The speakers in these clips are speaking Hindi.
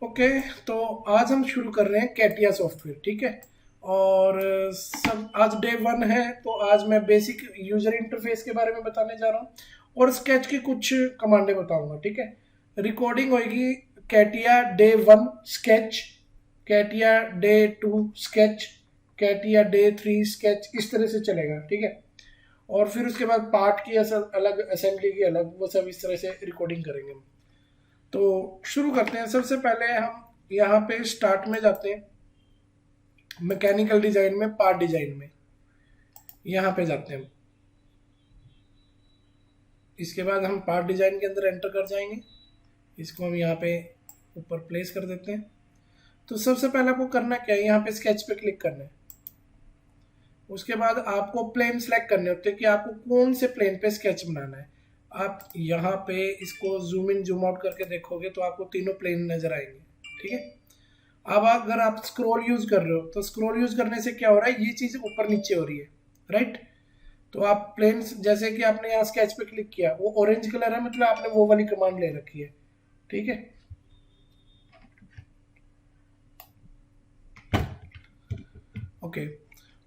ओके, तो आज हम शुरू कर रहे हैं कैटिया सॉफ्टवेयर। ठीक है। और सब आज डे 1 है, तो आज मैं बेसिक यूजर इंटरफेस के बारे में बताने जा रहा हूँ और स्केच की कुछ कमांडें बताऊंगा। ठीक है। रिकॉर्डिंग होगी CATIA day 1 sketch, CATIA day 2 sketch, CATIA day 3 sketch, इस तरह से चलेगा। ठीक है। और फिर उसके बाद पार्ट की अलग, असेंबली की अलग, वो सब इस तरह से रिकॉर्डिंग करेंगे हम। तो शुरू करते हैं। सबसे पहले हम यहाँ पे स्टार्ट में जाते हैं, मैकेनिकल डिजाइन में, पार्ट डिजाइन में यहाँ पे जाते हैं। इसके बाद हम पार्ट डिजाइन के अंदर एंटर कर जाएंगे। इसको हम यहाँ पे ऊपर प्लेस कर देते हैं। तो सबसे पहले आपको करना क्या है, यहाँ पे स्केच पे क्लिक करना है। उसके बाद आपको प्लेन सेलेक्ट करने होते हैं कि आपको कौन से प्लेन पे स्केच बनाना है। आप यहाँ पे इसको जूम इन जूम आउट करके देखोगे तो आपको तीनों प्लेन नजर आएंगे। ठीक है। अब अगर आप स्क्रॉल यूज कर रहे हो तो स्क्रॉल यूज करने से क्या हो रहा है, ये चीज ऊपर नीचे हो रही है, राइट। तो आप प्लेन, जैसे कि आपने यहाँ स्केच पे क्लिक किया, वो ऑरेंज कलर है, मतलब आपने वो वाली कमांड ले रखी है। ठीक है। ओके।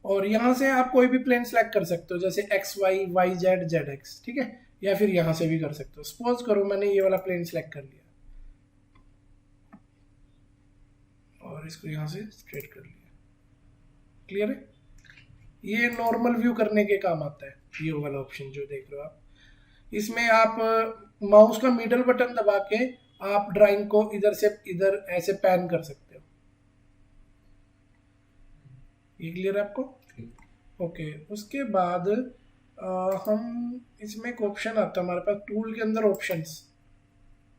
और यहाँ से आप कोई भी प्लेन सेलेक्ट कर सकते हो, जैसे x y, y z, z x. ठीक है। या फिर यहाँ से भी कर सकते हो। सपोज करो मैंने ये वाला प्लेन सेलेक्ट कर लिया और इसको यहाँ से स्ट्रेट कर लिया। क्लियर है। ये नॉर्मल व्यू करने के काम आता है, ये वाला ऑप्शन जो देख रहे हो आप। इसमें आप माउस का मिडल बटन दबा के आप ड्राइंग को इधर से इधर ऐसे पैन कर सकते हो। ये क्लियर है आपको? ओके। उसके बाद हम इसमें एक ऑप्शन आता है हमारे पास टूल के अंदर, ऑप्शंस।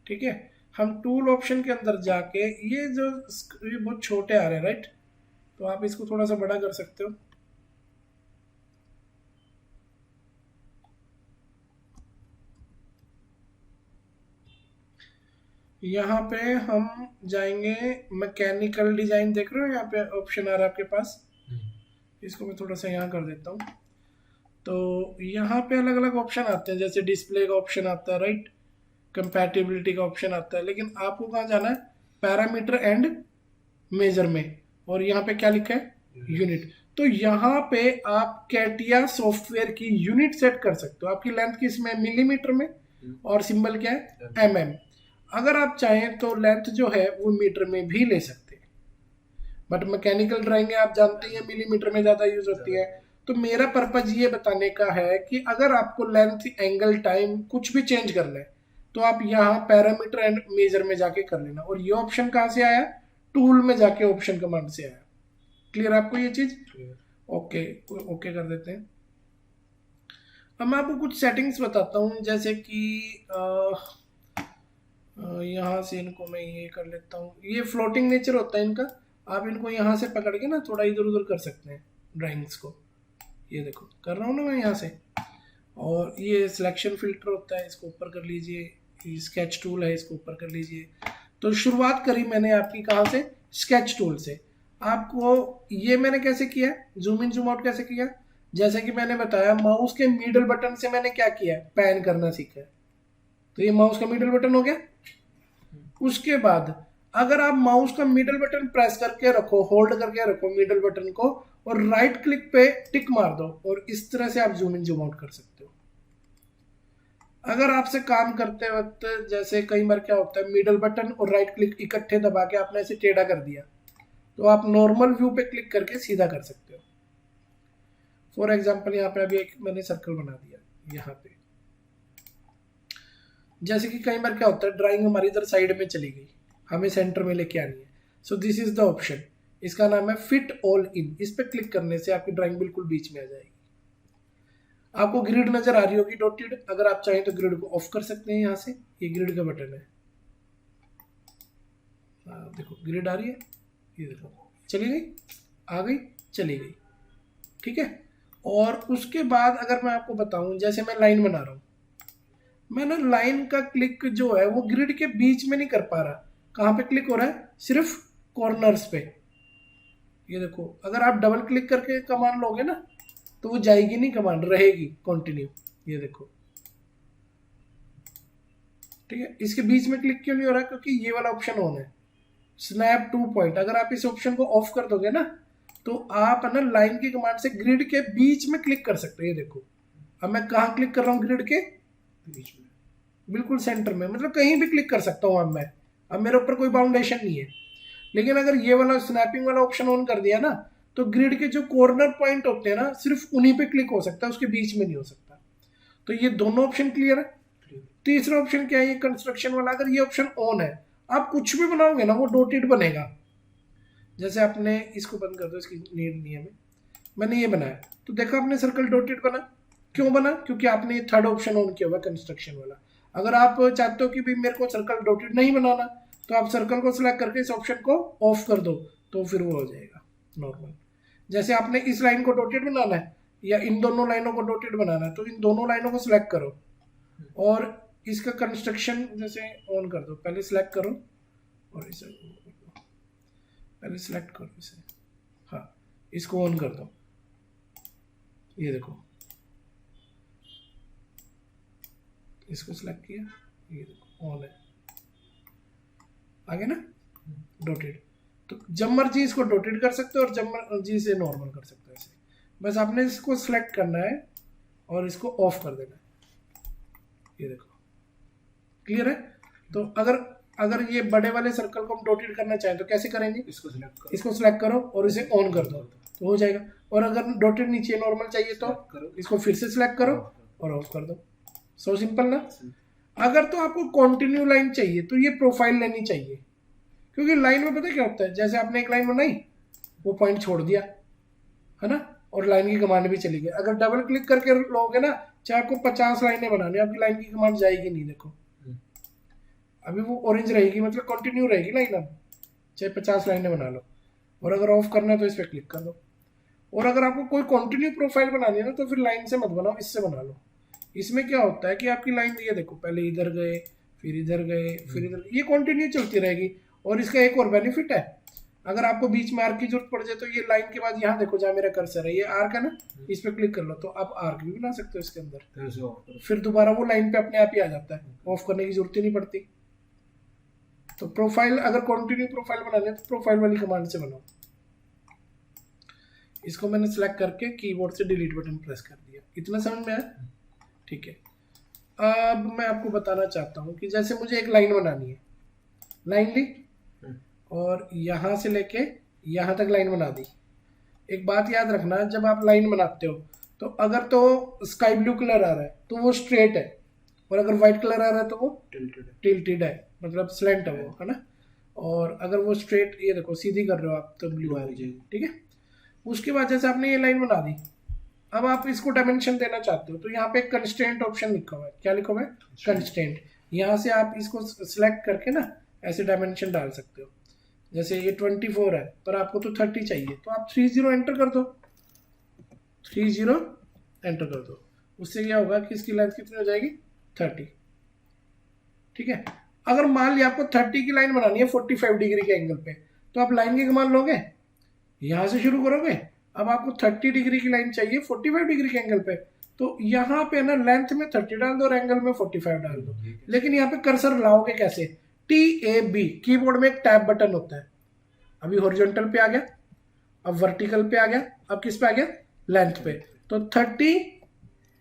ठीक है। हम टूल ऑप्शन के अंदर जाके, ये बहुत छोटे आ रहे हैं, राइट। तो आप इसको थोड़ा सा बड़ा कर सकते हो। यहाँ पे हम जाएंगे मैकेनिकल डिजाइन, देख रहे हो यहाँ पे ऑप्शन आ रहा है आपके पास। इसको मैं थोड़ा सा यहाँ कर देता हूँ। तो यहाँ पे अलग अलग ऑप्शन आते हैं, जैसे डिस्प्ले का ऑप्शन आता है, राइट। कंपैटिबिलिटी का ऑप्शन आता है। लेकिन आपको कहाँ जाना है, पैरामीटर एंड मेजर में। और यहाँ पे क्या लिखा है, यूनिट। तो यहाँ पे आप कैटिया सॉफ्टवेयर की यूनिट सेट कर सकते हो। आपकी लेंथ किस में, मिलीमीटर में, और सिंबल क्या है, mm। अगर आप चाहें तो लेंथ जो है वो मीटर में भी ले सकते हैं, बट मैकेनिकल ड्राइंग आप जानते हैं मिलीमीटर में ज्यादा यूज होती है। तो मेरा पर्पज ये बताने का है कि अगर आपको लेंथ, एंगल, टाइम कुछ भी चेंज करना है तो आप यहाँ पैरामीटर एंड मेजर में जाके कर लेना। और ये ऑप्शन कहाँ से आया, टूल में जाके ऑप्शन कमांड से आया। क्लियर आपको ये चीज? ओके। ओके कर देते हैं। अब मैं आपको कुछ सेटिंग्स बताता हूँ, जैसे कि यहाँ से इनको मैं ये कर लेता हूँ। ये फ्लोटिंग नेचर होता है इनका, आप इनको यहाँ से पकड़ के ना थोड़ा इधर उधर कर सकते हैं ड्राइंग्स को। ये देखो कर रहा हूँ ना मैं यहाँ से। और ये सिलेक्शन फिल्टर होता है, इसको ऊपर कर लीजिए। स्केच टूल है, इसको ऊपर कर लीजिए। तो शुरुआत करी मैंने आपकी कहाँ से, स्केच टूल से। आपको ये मैंने कैसे किया, जूम इन जूम आउट कैसे किया, जैसे कि मैंने बताया माउस के मिडल बटन से मैंने क्या किया, पैन करना सीखा। तो ये माउस का मिडल बटन हो गया। उसके बाद अगर आप माउस का मिडल बटन प्रेस करके रखो, होल्ड करके रखो मिडल बटन को, और राइट क्लिक पे टिक मार दो, और इस तरह से आप जूम इन जूम आउट कर सकते हो। अगर आपसे काम करते वक्त, जैसे कई बार क्या होता है, मिडल बटन और राइट क्लिक इकट्ठे दबा के आपने ऐसे टेढ़ा कर दिया, तो आप नॉर्मल व्यू पे क्लिक करके सीधा कर सकते हो। फॉर एग्जाम्पल यहाँ पे अभी एक मैंने सर्कल बना दिया यहाँ पे। जैसे कि कई बार क्या होता है, ड्राइंग हमारी इधर साइड में चली गई, हमें सेंटर में लेके आनी है। So this is the option, इसका नाम है फिट ऑल इन। इस पे क्लिक करने से आपकी ड्राइंग बिल्कुल बीच में आ जाएगी। आपको ग्रिड नजर आ रही होगी डॉटेड, अगर आप चाहें तो ग्रिड को ऑफ कर सकते हैं यहाँ से। ये ग्रिड का बटन है, देखो ग्रिड आ रही है, ये देखो चली गई, आ गई, चली गई। ठीक है। और उसके बाद अगर मैं आपको बताऊं, जैसे मैं लाइन बना रहा हूं, मैं ना लाइन का क्लिक जो है वो ग्रिड के बीच में नहीं कर पा रहा। कहाँ पे क्लिक हो रहा है, सिर्फ कॉर्नर्स पे। ये देखो, अगर आप डबल क्लिक करके कमांड लोगे ना तो वो जाएगी नहीं, कमांड रहेगी कंटिन्यू। ये देखो, ठीक है। इसके बीच में क्लिक क्यों नहीं हो रहा है, क्योंकि ये वाला ऑप्शन ऑन है। स्नैप टू पॉइंट, अगर आप इस ऑप्शन को ऑफ कर दोगे ना तो आप है ना लाइन की कमांड से ग्रिड के बीच में क्लिक कर सकते हो। ये देखो अब मैं कहाँ क्लिक कर रहा हूँ, ग्रिड के बीच में, बिल्कुल सेंटर में, मतलब कहीं भी क्लिक कर सकता हूँ अब मेरे ऊपर कोई बाउंडेशन नहीं है। लेकिन अगर ये वाला स्नैपिंग वाला ऑप्शन ऑन कर दिया ना तो ग्रिड के जो कॉर्नर पॉइंट होते हैं ना सिर्फ उन्हीं पे क्लिक हो सकता है, उसके बीच में नहीं हो सकता। तो ये दोनों ऑप्शन क्लियर है। तीसरा ऑप्शन क्या है, ये कंस्ट्रक्शन वाला, अगर ये ऑप्शन ऑन है आप कुछ भी बनाओगे ना वो डॉटेड बनेगा। जैसे आपने इसको बंद कर दो, इसकी नीड नहीं है मैंने ये बनाया तो देखा आपने सर्कल डॉटेड बना। क्यों बना? क्योंकि आपने थर्ड ऑप्शन ऑन किया हुआ कंस्ट्रक्शन वाला। अगर आप चाहते हो कि भाई मेरे को सर्कल डॉटेड नहीं बनाना तो आप सर्कल को सिलेक्ट करके इस ऑप्शन को ऑफ कर दो तो फिर वो हो जाएगा नॉर्मल। जैसे आपने इस लाइन को डॉटेड बनाना है या इन दोनों लाइनों को डॉटेड बनाना है तो इन दोनों लाइनों को सिलेक्ट करो और इसका कंस्ट्रक्शन जैसे ऑन कर दो। पहले सिलेक्ट करो और इसे पहले सिलेक्ट करो इसे, हाँ इसको ऑन कर दो। ये देखो इसको सिलेक्ट किया, ये देखो ऑन है, आगे ना डॉटेड। तो जब मर्जी इसको डॉटेड कर सकते हो और जब मर्जी इसे नॉर्मल कर सकते हो। ऐसे बस आपने इसको सिलेक्ट करना है और इसको ऑफ कर देना है। ये देखो क्लियर है। तो अगर ये बड़े वाले सर्कल को हम डॉटेड करना चाहें तो कैसे करेंगे, इसको सिलेक्ट करो और इसे ऑन कर दो तो हो जाएगा। और अगर डॉटेड नीचे नॉर्मल चाहिए तो इसको फिर से सिलेक्ट करो और ऑफ कर दो। सो सिंपल ना। अगर तो आपको कंटिन्यू लाइन चाहिए तो ये प्रोफाइल लेनी चाहिए, क्योंकि लाइन में पता क्या होता है, जैसे आपने एक लाइन बनाई वो पॉइंट छोड़ दिया है ना और लाइन की कमांड भी चली गई। अगर डबल क्लिक करके लोगे ना, चाहे आपको 50 लाइनें बनानी, आपकी लाइन की कमांड जाएगी नहीं। देखो अभी वो ऑरेंज रहेगी, मतलब कंटिन्यू रहेगी लाइन, अब चाहे 50 लाइनें बना लो। और अगर ऑफ करना है तो इस पर क्लिक कर दो। और अगर आपको कोई कंटिन्यू प्रोफाइल बनानी है ना तो फिर लाइन से मत बनाओ, इससे बना लो। इसमें क्या होता है कि आपकी लाइन ये देखो पहले इधर गए फिर इधर गए फिर इधर, ये कंटिन्यू चलती रहेगी। और इसका एक और बेनिफिट है, अगर आपको बीच में आर्क की जरूरत पड़ जाए तो ये लाइन के बाद यहाँ देखो जहाँ मेरा कर्सर है ये आर्क है ना, इस पर क्लिक कर लो तो आप आर्क भी बना सकते हो इसके अंदर। फिर दोबारा वो लाइन पे अपने आप ही आ जाता है, ऑफ करने की जरूरत ही नहीं पड़ती। तो प्रोफाइल अगर कंटिन्यू प्रोफाइल बनानी है तो प्रोफाइल वाली कमांड से बनाओ। इसको मैंने सिलेक्ट करके कीबोर्ड से डिलीट बटन प्रेस कर दिया। इतना समझ में आया? ठीक है। अब मैं आपको बताना चाहता हूँ कि जैसे मुझे एक लाइन बनानी है, लाइन ली और यहाँ से लेके यहाँ तक लाइन बना दी। एक बात याद रखना, जब आप लाइन बनाते हो तो अगर तो स्काई ब्लू कलर आ रहा है तो वो स्ट्रेट है, और अगर व्हाइट कलर आ रहा है तो वो टिल्टेड है, मतलब स्लैंट है वो, है ना। और अगर वो स्ट्रेट, ये देखो सीधी कर रहे हो आप तो ब्लू आ रही है, ठीक है। उसके बाद जैसे आपने ये लाइन बना दी, अब आप इसको डायमेंशन देना चाहते हो तो यहाँ पे कंस्ट्रेंट ऑप्शन लिखा हुआ है। क्या लिखा हुआ है? कंस्ट्रेंट। यहाँ से आप इसको सिलेक्ट करके ना ऐसे डायमेंशन डाल सकते हो। जैसे ये 24 है पर आपको तो 30 चाहिए तो आप 30 एंटर कर दो, 30 एंटर कर दो। उससे क्या होगा कि इसकी लेंथ कितनी हो जाएगी? 30, ठीक है। अगर मान लिया आपको 30 की लाइन बनानी है 45 डिग्री के एंगल पे, तो आप लाइन की कमांड लोगे, यहाँ से शुरू करोगे। अब आपको 30 डिग्री की लाइन चाहिए 45 डिग्री के एंगल पे, तो यहाँ पे ना लेंथ में 30 डाल दो और एंगल में 45 डाल दो। लेकिन यहाँ पे कर्सर लाओगे कैसे? TAB, कीबोर्ड में एक टैब बटन होता है। अभी हॉरिजॉन्टल पे आ गया, अब वर्टिकल पे आ गया, अब किस पे आ गया? लेंथ पे। तो 30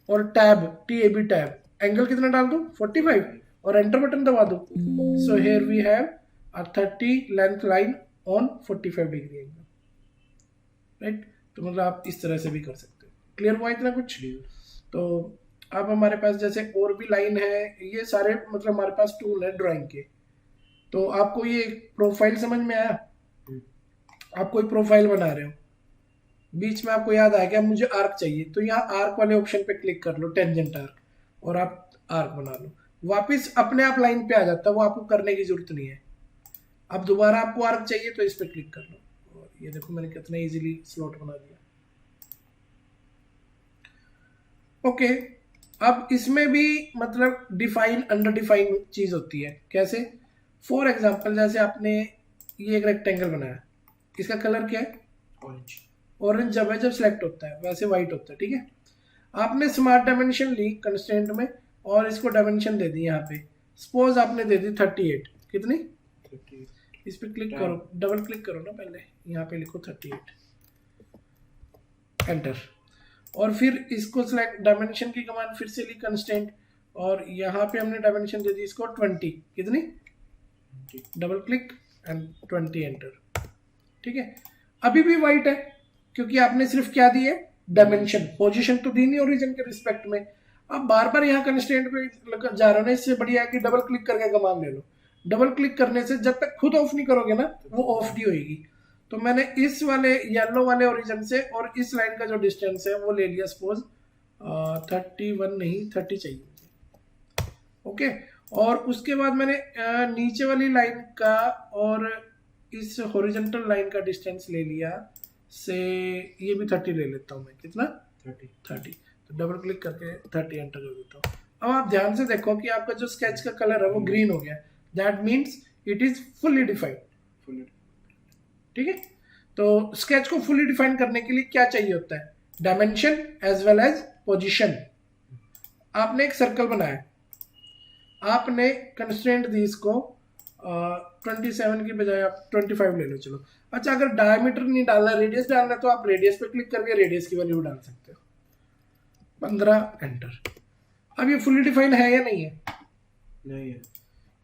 और टैब, TAB टैब, एंगल कितना डाल दो? 45 और एंटर बटन दबा दो। So here we have a 30 length line on 45 degree angle, right. तो मतलब आप इस तरह से भी कर सकते हो। क्लियर हुआ इतना कुछ? तो अब हमारे पास जैसे और भी लाइन है, ये सारे मतलब हमारे पास टूल है ड्राइंग के। तो आपको ये प्रोफाइल समझ में आया? आप कोई प्रोफाइल बना रहे हो, बीच में आपको याद आया कि मुझे आर्क चाहिए, तो यहाँ आर्क वाले ऑप्शन पे क्लिक कर लो, टेंजेंट आर्क, और आप आर्क बना लो। वापिस अपने आप लाइन पे आ जाता है, वो आपको करने की जरूरत नहीं है। अब दोबारा आपको आर्क चाहिए तो इस पे क्लिक कर लो, और ये देखो मैंने कितना इजीली स्लॉट बना दिया। ओके, अब इसमें भी मतलब डिफाइन अंडर डिफाइन चीज होती है। कैसे? फॉर एग्जाम्पल जैसे आपने ये एक रेक्टेंगल बनाया, इसका कलर क्या है? ऑरेंज। ऑरेंज जब है जब सिलेक्ट होता है, वैसे व्हाइट होता है, ठीक है। आपने स्मार्ट डायमेंशन ली कंस्ट्रेंट में और इसको डायमेंशन दे दी यहाँ पे, सपोज आपने दे दी 38। कितनी? 38। इस पे क्लिक करो, डबल क्लिक करो ना पहले, यहाँ पे लिखो 38, एंटर। और फिर इसको सिलेक्ट, डायमेंशन की कमांड फिर से ली कंस्टेंट, और यहाँ पे हमने डायमेंशन दे दी इसको 20, कितनी, डबल क्लिक एंड 20, एंटर। ठीक है, अभी भी वाइट है क्योंकि आपने सिर्फ क्या दी है, डायमेंशन, पोजीशन तो दी नहीं ओरिजिन के रिस्पेक्ट में। अब बार बार यहाँ कंस्ट्रेंट पे जा रहे हो ना, इससे बढ़िया है कि डबल क्लिक करके कमांड ले लो। डबल क्लिक करने से जब तक खुद ऑफ नहीं करोगे ना, वो ऑफ नहीं होगी। तो मैंने इस वाले येलो वाले ओरिजिन से और इस लाइन का जो डिस्टेंस है वो ले लिया, सपोज 31 नहीं 30 चाहिए मुझे। ओके, और उसके बाद मैंने नीचे वाली लाइन का और इस हॉरिजॉन्टल लाइन का डिस्टेंस ले लिया से, ये भी 30 ले लेता हूँ मैं, कितना 30। तो डबल क्लिक करके 30 एंटर कर देता हूँ। अब आप ध्यान से देखो कि आपका जो स्केच का कलर है वो ग्रीन हो गया, that means it is fully defined. ठीक है, तो स्केच को फुल्ली डिफाइन करने के लिए क्या चाहिए होता है, dimension as well as position. आपने एक सर्कल बनाया, आपने कंस्ट्रेंट दी इसको 27 की बजाय आप 25 ले लो, चलो। अच्छा, अगर डायमीटर नहीं डालना, रेडियस डालना है, तो आप रेडियस पे क्लिक करके रेडियस की वैल्यू डाल सकते हो, 15, एंटर। अब ये फुल्ली डिफाइन है या नहीं है? नहीं है,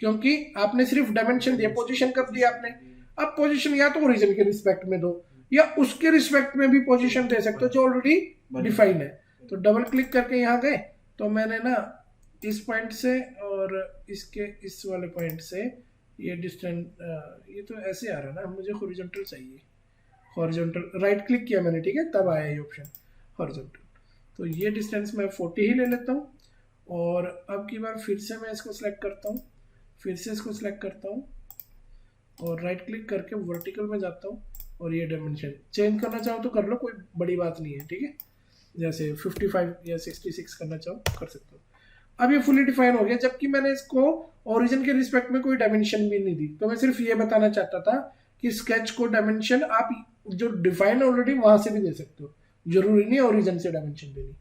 क्योंकि आपने सिर्फ डायमेंशन दिया, पोजीशन कब दिया आपने? अब पोजीशन या तो ओरिजिन के रिस्पेक्ट में दो या उसके रिस्पेक्ट में भी पोजीशन दे सकते हो जो ऑलरेडी डिफाइन है। तो डबल क्लिक करके यहाँ गए, तो मैंने ना इस पॉइंट से और इसके इस वाले पॉइंट से ये डिस्टेंस, ये तो ऐसे आ रहा है ना, मुझे हॉरिजॉन्टल चाहिए, हॉरिजॉन्टल राइट क्लिक किया मैंने, ठीक है, तब आया ये ऑप्शन हॉरिजॉन्टल। तो ये डिस्टेंस मैं 40 ही ले लेता हूँ, और अब की बार फिर से मैं इसको सिलेक्ट करता हूँ, फिर से इसको सिलेक्ट करता हूँ और राइट क्लिक करके वर्टिकल में जाता हूँ, और ये डायमेंशन चेंज करना चाहो तो कर लो, कोई बड़ी बात नहीं है। ठीक है, जैसे 55 या 66 करना चाहो कर सकते हो। अब ये फुली डिफाइन हो गया, जबकि मैंने इसको ओरिजिन के रिस्पेक्ट में कोई डायमेंशन भी नहीं दी। तो मैं सिर्फ ये बताना चाहता था कि स्केच को डायमेंशन आप जो डिफाइन ऑलरेडी वहां से भी दे सकते हो, जरूरी नहीं ओरिजिन से डायमेंशन देनी।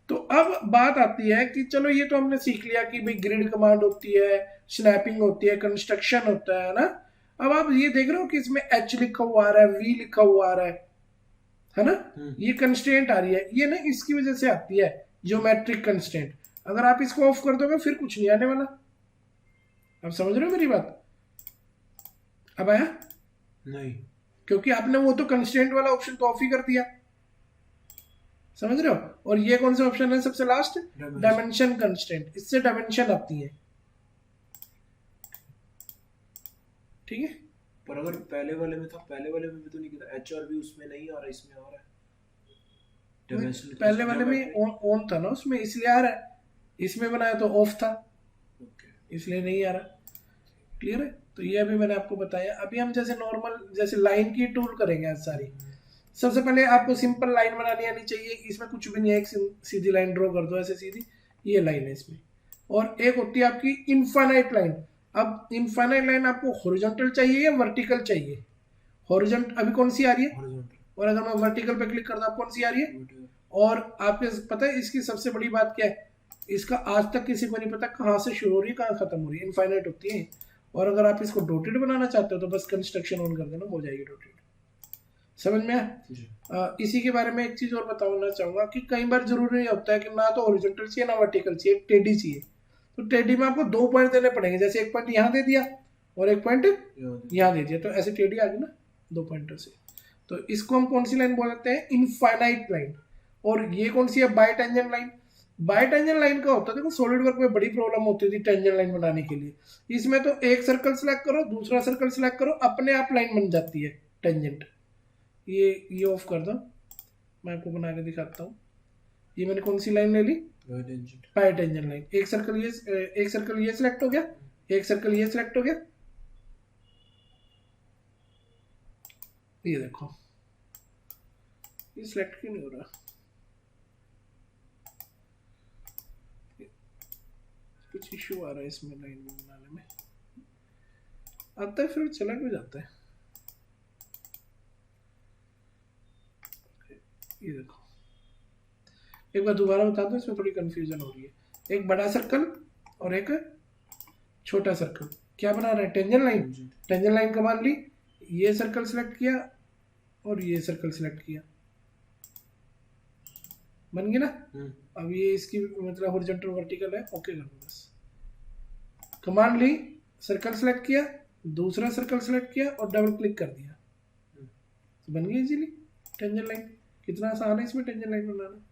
तो अब बात आती है कि चलो ये तो हमने सीख लिया कि भाई ग्रिड कमांड होती है, स्नैपिंग होती है, कंस्ट्रक्शन होता है ना। अब आप ये देख रहे हो कि इसमें एच लिखा हुआ आ रहा है, वी लिखा हुआ आ रहा है ना, ये कंस्ट्रेंट आ रही है, ये ना इसकी वजह से आती है ज्योमेट्रिक कंस्ट्रेंट। अगर आप इसको ऑफ कर दोगे फिर कुछ नहीं आने वाला। आप समझ रहे हो मेरी बात? अब आया नहीं, क्योंकि आपने वो तो कंस्ट्रेंट वाला ऑप्शन तो ऑफ ही कर दिया, समझ रहे हो। और ये कौन सा ऑप्शन है सबसे लास्ट, डायमेंशन कंस्ट्रेंट, इससे डायमेंशन आती है। ठीक है, पर अगर पहले वाले में था, पहले वाले में भी तो नहीं किया, एच और भी उसमें नहीं आ रहा, इसमें आ रहा है। पहले वाले में ऑन था ना उसमें, इसलिए आ रहा है, इसमें बनाया तो ऑफ था, इसलिए नहीं आ रहा। क्लियर है? तो ये अभी मैंने आपको बताया। अभी हम जैसे नॉर्मल जैसे लाइन की टूल करेंगे आज सारी। सबसे पहले आपको सिंपल लाइन बनानी आनी चाहिए, इसमें कुछ भी नहीं है, एक सीधी लाइन ड्रॉ कर दो ऐसे सीधी, ये लाइन है इसमें। और एक होती है आपकी इनफाइनाइट लाइन। अब इनफाइनाइट लाइन आपको हॉरिजॉन्टल चाहिए या वर्टिकल चाहिए? हॉरिजॉन्टल अभी कौन सी आ रही है, और अगर मैं वर्टिकल पे क्लिक करता हूँ कौन सी आ रही है? और आपको पता है इसकी सबसे बड़ी बात क्या है, इसका आज तक किसी को नहीं पता कहाँ से शुरू हो रही है कहाँ खत्म हो रही है, इनफाइनाइट होती है। और अगर आप इसको डॉटेड बनाना चाहते हो तो बस कंस्ट्रक्शन ऑन कर देना, हो जाएगी डॉटेड। समझ में आया? इसी के बारे में एक चीज और बताना चाहूंगा कि कई बार जरूरी नहीं होता है कि ना तो हॉरिजॉन्टल चाहिए ना वर्टिकल चाहिए, टेडी चाहिए। तो टेडी में आपको 2 पॉइंट देने पड़ेंगे, जैसे एक पॉइंट यहाँ दे दिया और एक पॉइंट यहाँ दे दिया, तो ऐसे टेडी आ गई ना 2 पॉइंटों से। तो इसको हम कौन सी लाइन बोलते हैं? Infinite line. और ये कौन सी है? Bye tangent line. Bye tangent line का होता है, देखो सॉलिड वर्क में बड़ी प्रॉब्लम होती थी टेंजेंट लाइन बनाने के लिए। इसमें तो एक सर्कल सिलेक्ट करो, दूसरा सर्कल सिलेक्ट करो, अपने आप लाइन बन जाती है टेंजेंट। ये ऑफ कर दो, मैं आपको बना के दिखाता हूँ। ये मैंने कौन सी लाइन ले ली? By tangent line. एक सर्कल ये सिलेक्ट हो गया, एक सर्कल ये सिलेक्ट हो गया, ये देखो ये सिलेक्ट क्यों नहीं हो रहा? कुछ इश्यू आ रहा है इसमें लाइन में बनाने में, आता है फिर चला क्यों जाता है? ये देखो, एक बार दोबारा बता दो, इसमें थोड़ी कंफ्यूजन हो रही है। एक बड़ा सर्कल और एक छोटा सर्कल, क्या बना रहे हैं, टेंजेंट लाइन। जी। टेंजेंट लाइन का मान ली, ये सर्कल सिलेक्ट किया और ये सर्कल सिलेक्ट किया, बन गई ना। अब ये इसकी मतलब हॉरिजॉन्टल वर्टिकल है, ओके कर दो बस। कमांड ली, सर्कल सेलेक्ट किया, दूसरा सर्कल सेलेक्ट किया और डबल क्लिक कर दिया, तो बन गई इजीली टेंजेंट लाइन। कितना आसान है इसमें टेंजेंट लाइन बनाना।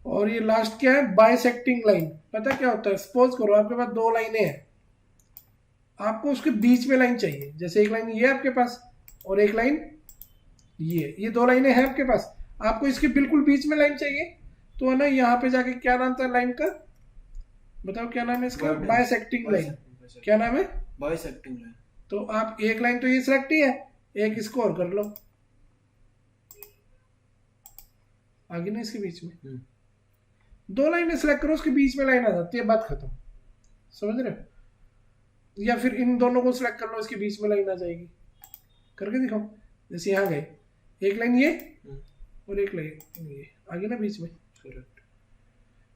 और ये लास्ट क्या है, बाइसेक्टिंग लाइन। पता क्या होता है, सपोज करो आपके पास दो लाइनें हैं, आपको उसके बीच में लाइन चाहिए। जैसे एक लाइन ये है आपके पास और एक लाइन ये दो लाइनें हैं आपके पास, आपको इसके बिल्कुल बीच में लाइन चाहिए। तो है ना, यहाँ पे जाके क्या नाम था लाइन का, बताओ क्या नाम है इसका, बाइसेक्टिंग लाइन। क्या नाम है, बाइसेक्टिंग लाइन। तो आप एक लाइन तो ये सिलेक्ट ही है, एक इसको और कर लो, आगे ना इसके बीच में दो लाइनें सिलेक्ट करो, उसके बीच में लाइन आ जाती है, बात खत्म। समझ रहे हो। या फिर इन दोनों को सिलेक्ट कर लो, इसके बीच में लाइन आ जाएगी। करके दिखाओ, जैसे यहाँ गए, एक लाइन ये और एक लाइन ये, आगे ना बीच में। करेक्ट।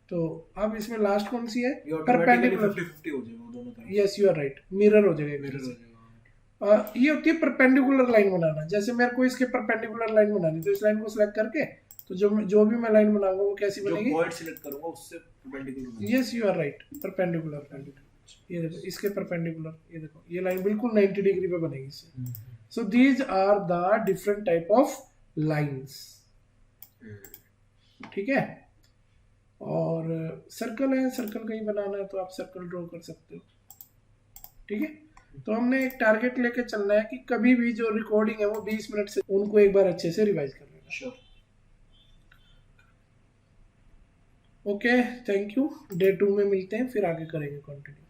तो अब इसमें लास्ट कौन सी है, परपेंडिकुलर। 50-50 हो जाएगा दोनों तरफ। Yes you are right, mirror हो जाएगा। मिरर हो जाएगा। ये होती है परपेंडिकुलर लाइन बनाना। जैसे मेरे को इसके परपेंडिकुलर लाइन बनानी, तो इस लाइन को सिलेक्ट करके, तो जो भी मैं लाइन बनाऊंगा वो कैसी बनेगी, जो पॉइंट सिलेक्ट करूंगा उससे perpendicular. Yes you are right, perpendicular. ये देखो इसके परपेंडिकुलर, ये देखो ये लाइन बिल्कुल 90 डिग्री पे बनेगी इससे। So these are the different type of lines, ठीक है। और सर्कल है, सर्कल कहीं बनाना है तो आप सर्कल ड्रॉ कर सकते हो, ठीक है। तो हमने एक टारगेट लेके चलना है कि कभी भी जो रिकॉर्डिंग है वो 20 मिनट से, उनको एक बार अच्छे से रिवाइज कर लेना। Sure. Okay, thank you. Day 2 में मिलते हैं, फिर आगे करेंगे कंटिन्यू।